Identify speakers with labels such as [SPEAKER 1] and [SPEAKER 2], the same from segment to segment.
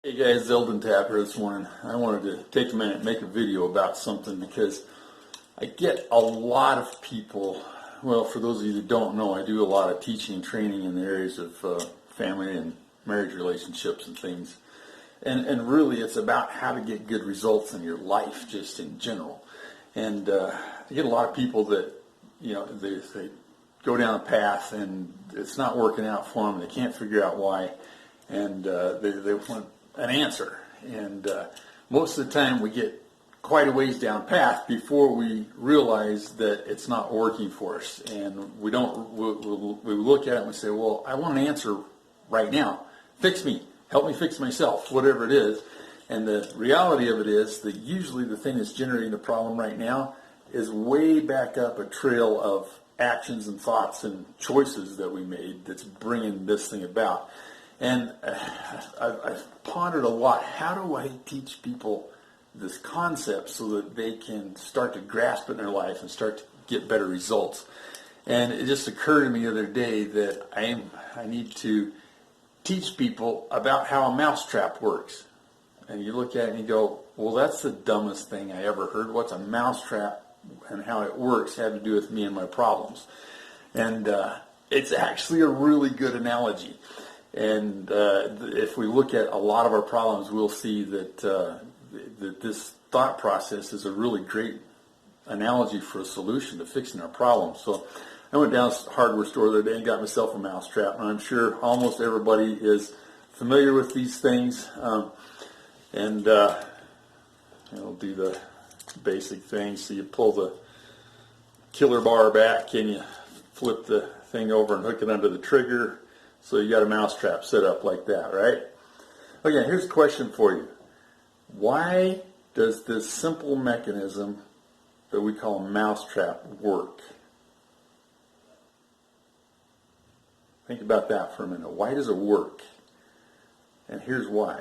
[SPEAKER 1] Hey guys, Zeldin Tapper this morning. I wanted to take a minute and make a video about something because I get a lot of people, well, for those of you that don't know, I do a lot of teaching and training in the areas of family and marriage relationships and things. And really it's about how to get good results in your life just in general. And I get a lot of people that, they go down a path and it's not working out for them. They can't figure out why. And they want an answer, and most of the time we get quite a ways down path before we realize that it's not working for us, and we look at it and we say, well, I want an answer right now. Fix me, help me fix myself, whatever it is. And the reality of it is that usually the thing that's generating the problem right now is way back up a trail of actions and thoughts and choices that we made that's bringing this thing about. And I've pondered a lot, how do I teach people this concept so that they can start to grasp it in their life and start to get better results? And it just occurred to me the other day that I need to teach people about how a mousetrap works. And you look at it and you go, well, that's the dumbest thing I ever heard. What's a mousetrap and how it works have to do with me and my problems? And it's actually a really good analogy. And if we look at a lot of our problems, we'll see that that this thought process is a really great analogy for a solution to fixing our problems. So I went down to a hardware store the other day and got myself a mousetrap, and I'm sure almost everybody is familiar with these things. And do the basic things. So you pull the killer bar back and you flip the thing over and hook it under the trigger. So you got a mousetrap set up like that, right? Okay, here's a question for you. Why does this simple mechanism that we call a mousetrap work? Think about that for a minute. Why does it work? And here's why.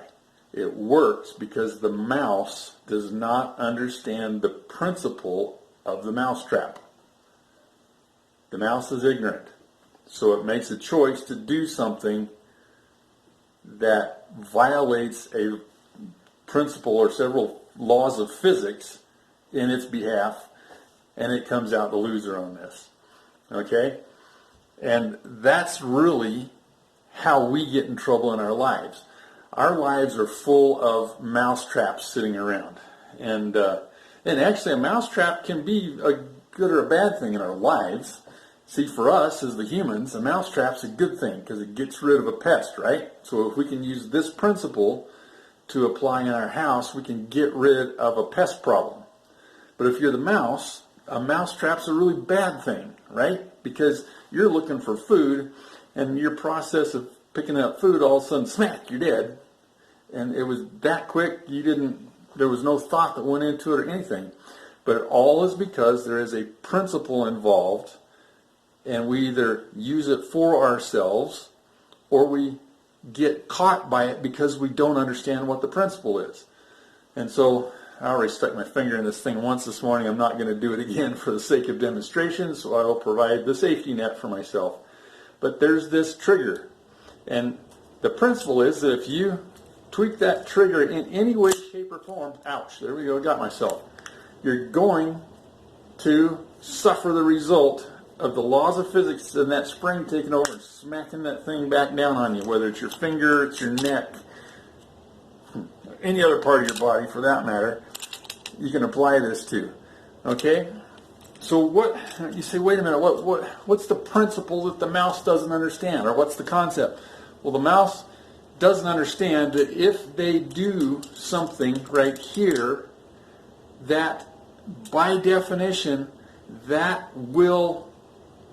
[SPEAKER 1] It works because the mouse does not understand the principle of the mousetrap. The mouse is ignorant. So it makes a choice to do something that violates a principle or several laws of physics in its behalf, and it comes out the loser on this. Okay? And that's really how we get in trouble in our lives. Our lives are full of mousetraps sitting around. And actually a mousetrap can be a good or a bad thing in our lives. See, for us as the humans, a mousetrap's a good thing because it gets rid of a pest, right? So if we can use this principle to apply in our house, we can get rid of a pest problem. But if you're the mouse, a mousetrap's a really bad thing, right? Because you're looking for food, and your process of picking up food, all of a sudden, smack, you're dead. And it was that quick, there was no thought that went into it or anything. But it all is because there is a principle involved, and we either use it for ourselves or we get caught by it because we don't understand what the principle is. And so I already stuck my finger in this thing once this morning. I'm not going to do it again for the sake of demonstration, so I will provide the safety net for myself. But there's this trigger. And the principle is that if you tweak that trigger in any way, shape, or form, ouch, there we go, got myself, you're going to suffer the result of the laws of physics and that spring taking over and smacking that thing back down on you, whether it's your finger, it's your neck, any other part of your body for that matter, you can apply this to. Okay? So what, you say, wait a minute, what's the principle that the mouse doesn't understand, or what's the concept? Well, the mouse doesn't understand that if they do something right here, that by definition, that will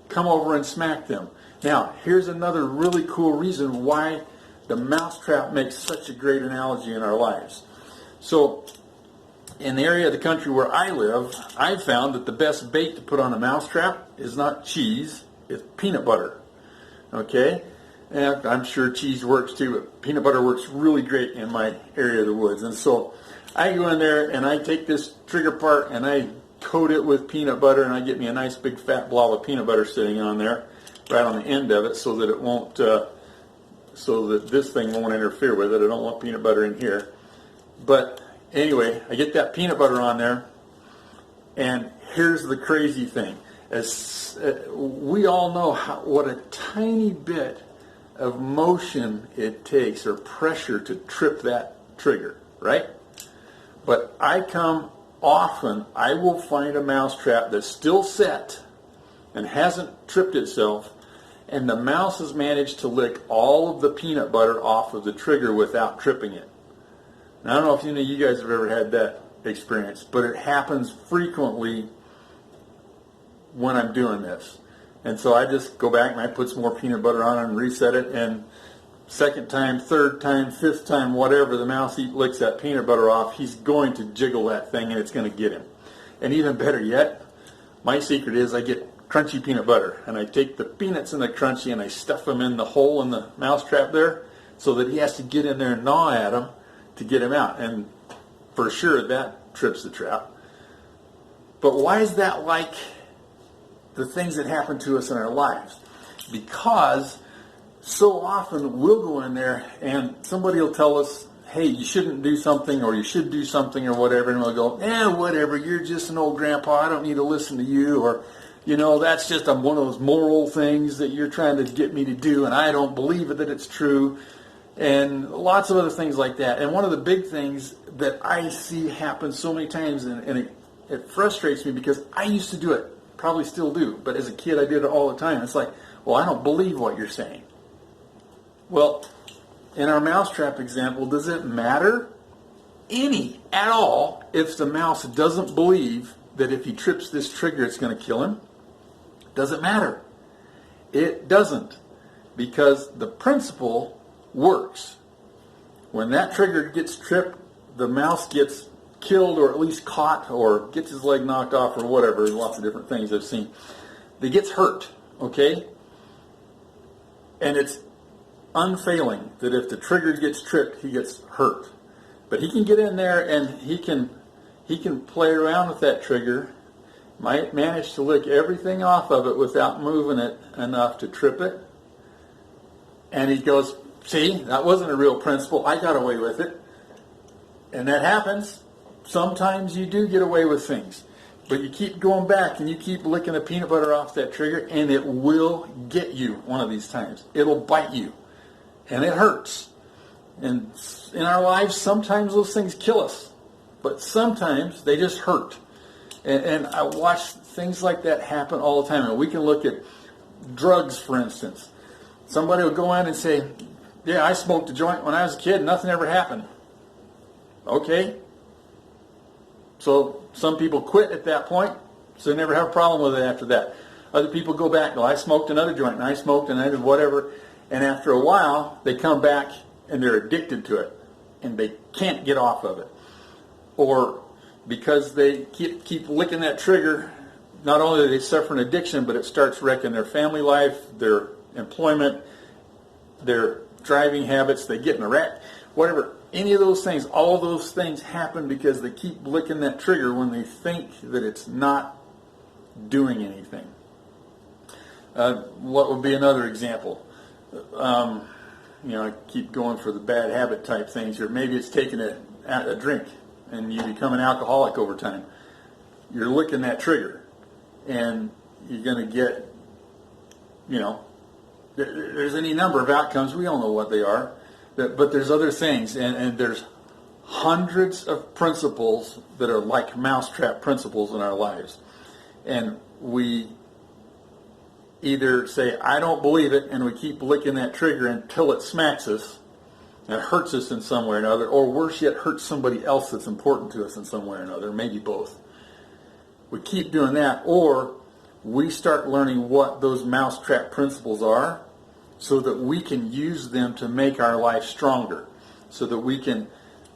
[SPEAKER 1] come over and smack them. Now, here's another really cool reason why the mousetrap makes such a great analogy in our lives. So, in the area of the country where I live, I've found that the best bait to put on a mousetrap is not cheese, it's peanut butter. Okay? And I'm sure cheese works too, but peanut butter works really great in my area of the woods. And so, I go in there and I take this trigger part and I coat it with peanut butter, and I get me a nice big fat blob of peanut butter sitting on there right on the end of it so that it won't so that this thing won't interfere with it. I don't want peanut butter in here. But anyway, I get that peanut butter on there, and here's the crazy thing. As we all know what a tiny bit of motion it takes, or pressure, to trip that trigger, right? But I will find a mousetrap that's still set and hasn't tripped itself, and the mouse has managed to lick all of the peanut butter off of the trigger without tripping it. Now, I don't know if any of you guys have ever had that experience, but it happens frequently when I'm doing this. And so I just go back and I put some more peanut butter on it and reset it, and second time, third time, fifth time, whatever, the mouse licks that peanut butter off, he's going to jiggle that thing and it's going to get him. And even better yet, my secret is I get crunchy peanut butter, and I take the peanuts in the crunchy and I stuff them in the hole in the mousetrap there, so that he has to get in there and gnaw at them to get him out. And for sure that trips the trap. But why is that like the things that happen to us in our lives? Because so often we'll go in there and somebody will tell us, hey, you shouldn't do something, or you should do something, or whatever, and we'll go, whatever, you're just an old grandpa, I don't need to listen to you, or, that's just one of those moral things that you're trying to get me to do, and I don't believe that it's true, and lots of other things like that. And one of the big things that I see happen so many times, and it frustrates me, because I used to do it, probably still do, but as a kid I did it all the time. It's like, well, I don't believe what you're saying. Well, in our mousetrap example, does it matter any at all if the mouse doesn't believe that if he trips this trigger it's going to kill him? Does it matter? It doesn't, because the principle works. When that trigger gets tripped, the mouse gets killed, or at least caught, or gets his leg knocked off, or whatever. There's lots of different things I've seen. He gets hurt, okay? And it's unfailing that if the trigger gets tripped, he gets hurt. But he can get in there and he can play around with that trigger, might manage to lick everything off of it without moving it enough to trip it. And he goes, see, that wasn't a real principle. I got away with it. And that happens. Sometimes you do get away with things. But you keep going back and you keep licking the peanut butter off that trigger, and it will get you one of these times. It'll bite you. And it hurts. And in our lives, sometimes those things kill us. But sometimes they just hurt. And I watch things like that happen all the time. And we can look at drugs, for instance. Somebody will go in and say, yeah, I smoked a joint when I was a kid, nothing ever happened. Okay. So some people quit at that point, so they never have a problem with it after that. Other people go back, I smoked another joint, and I smoked, and I did whatever. And after a while, they come back, and they're addicted to it, and they can't get off of it. Or because they keep licking that trigger, not only do they suffer an addiction, but it starts wrecking their family life, their employment, their driving habits, they get in a wreck, whatever. Any of those things, all of those things happen because they keep licking that trigger when they think that it's not doing anything. What would be another example? I keep going for the bad habit type things here. Maybe it's taking a drink and you become an alcoholic over time. You're licking that trigger and you're going to get, there's any number of outcomes. We all know what they are. But there's other things, and there's hundreds of principles that are like mousetrap principles in our lives. And we either say, I don't believe it, and we keep licking that trigger until it smacks us and hurts us in some way or another, or worse yet, hurts somebody else that's important to us in some way or another, maybe both. We keep doing that, or we start learning what those mousetrap principles are, so that we can use them to make our life stronger. So that we can,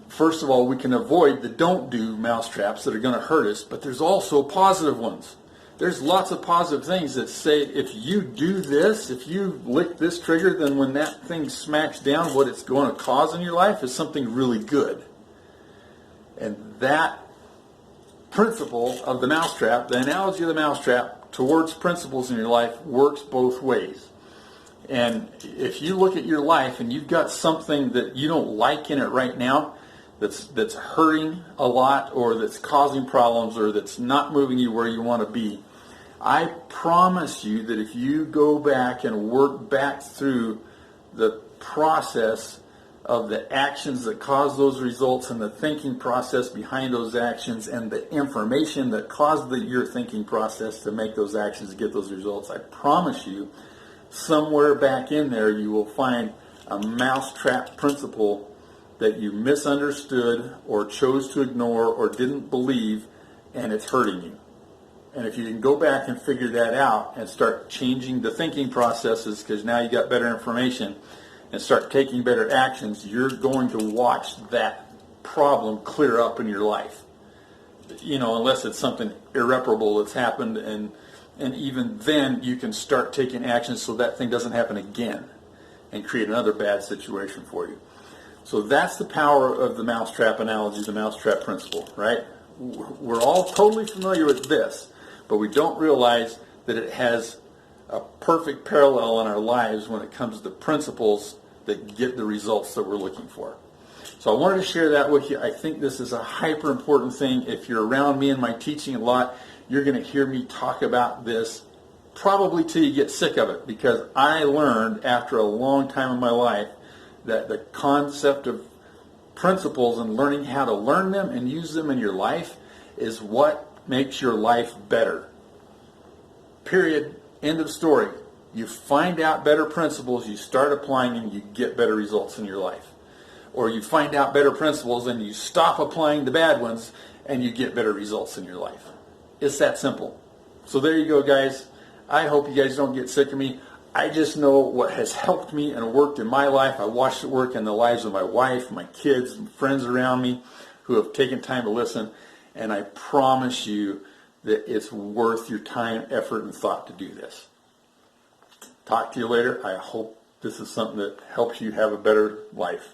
[SPEAKER 1] first of all, we can avoid the don't do mousetraps that are going to hurt us, but there's also positive ones. There's lots of positive things that say if you do this, if you lick this trigger, then when that thing smacks down, what it's going to cause in your life is something really good. And that principle of the mousetrap, the analogy of the mousetrap towards principles in your life, works both ways. And if you look at your life and you've got something that you don't like in it right now, that's hurting a lot, or that's causing problems, or that's not moving you where you want to be, I promise you that if you go back and work back through the process of the actions that cause those results and the thinking process behind those actions and the information that caused your thinking process to make those actions, to get those results, I promise you, somewhere back in there you will find a mousetrap principle that you misunderstood or chose to ignore or didn't believe, and it's hurting you. And if you can go back and figure that out and start changing the thinking processes, because now you got better information, and start taking better actions, you're going to watch that problem clear up in your life. You know, unless it's something irreparable that's happened, and even then you can start taking actions so that thing doesn't happen again and create another bad situation for you. So that's the power of the mousetrap analogy, the mousetrap principle, right? We're all totally familiar with this, but we don't realize that it has a perfect parallel in our lives when it comes to the principles that get the results that we're looking for. So I wanted to share that with you. I think this is a hyper important thing. If you're around me in my teaching a lot, you're going to hear me talk about this probably till you get sick of it, because I learned after a long time in my life that the concept of principles and learning how to learn them and use them in your life is what makes your life better. Period. End of story. You find out better principles, you start applying them, you get better results in your life. Or you find out better principles and you stop applying the bad ones and you get better results in your life. It's that simple. So there you go, guys. I hope you guys don't get sick of me. I just know what has helped me and worked in my life. I watched it work in the lives of my wife, my kids, and friends around me who have taken time to listen. And I promise you that it's worth your time, effort, and thought to do this. Talk to you later. I hope this is something that helps you have a better life.